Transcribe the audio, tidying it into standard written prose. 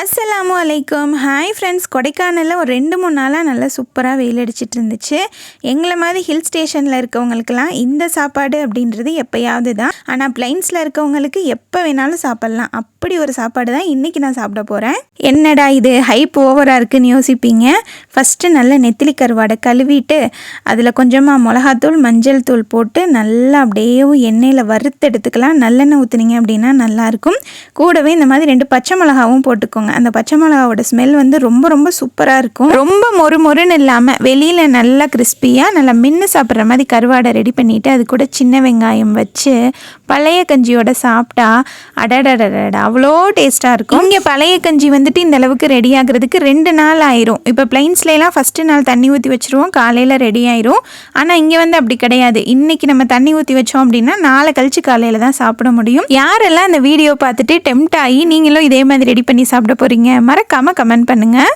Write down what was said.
அஸ்ஸலாமு அலைக்கும். Hi friends, கொடைக்கானலில் ஒரு 2-3 நாளாக நல்லா சூப்பராக வெயில் அடிச்சிட்டு இருந்துச்சு. எங்களை மாதிரி ஹில் ஸ்டேஷனில் இருக்கவங்களுக்கெல்லாம் இந்த சாப்பாடு அப்படின்றது எப்போயாவது தான். ஆனால் பிளைன்ஸில் இருக்கவங்களுக்கு எப்போ வேணாலும் சாப்பிட்லாம். அப்படி ஒரு சாப்பாடு தான் இன்றைக்கி நான் சாப்பிட போகிறேன். என்னடா இது ஹைப் ஓவராக இருக்குதுன்னு யோசிப்பீங்க. ஃபஸ்ட்டு நல்ல நெத்திலி கருவாடை கழுவிட்டு அதில் கொஞ்சமாக மிளகாத்தூள் மஞ்சள் தூள் போட்டு நல்லா அப்படியே எண்ணெயில் வறுத்து எடுத்துக்கலாம். நல்லெண்ணெய் ஊற்றுனீங்க அப்படின்னா நல்லாயிருக்கும். கூடவே இந்த மாதிரி 2 பச்சை மிளகாவும் போட்டுக்கோங்க. அந்த பச்சை மிளகாவோட ஸ்மெல் வந்து ரொம்ப ரொம்ப சூப்பராக இருக்கும். ரொம்ப மொறுன்னு இல்லாமல் வெளியில் நல்லா கிறிஸ்பியாக நல்லா மின்னு சாப்பிட்ற மாதிரி கருவாடை ரெடி பண்ணிவிட்டு அது கூட சின்ன வெங்காயம் வச்சு பழைய கஞ்சியோட சாப்பிட்டா அடடடடா அவ்வளோ டேஸ்ட்டாக இருக்கும். இங்கே பழைய கஞ்சி வந்துட்டு இந்த அளவுக்கு ரெடி ஆகிறதுக்கு 2 நாள் ஆயிரும். இப்போ பிளைன்ஸ்லாம் ஃபஸ்ட்டு நாள் தண்ணி ஊற்றி வச்சுருவோம், காலையில் ரெடி ஆயிரும். ஆனால் இங்கே வந்து அப்படி கிடையாது. இன்றைக்கி நம்ம தண்ணி ஊற்றி வச்சோம் அப்படின்னா நாளை கழிச்சு காலையில் தான் சாப்பிட முடியும். யாரெல்லாம் இந்த வீடியோ பார்த்துட்டு டெம்ட் ஆகி நீங்களும் இதே மாதிரி ரெடி பண்ணி சாப்பிட போகிறீங்க மறக்காமல் கமெண்ட் பண்ணுங்கள்.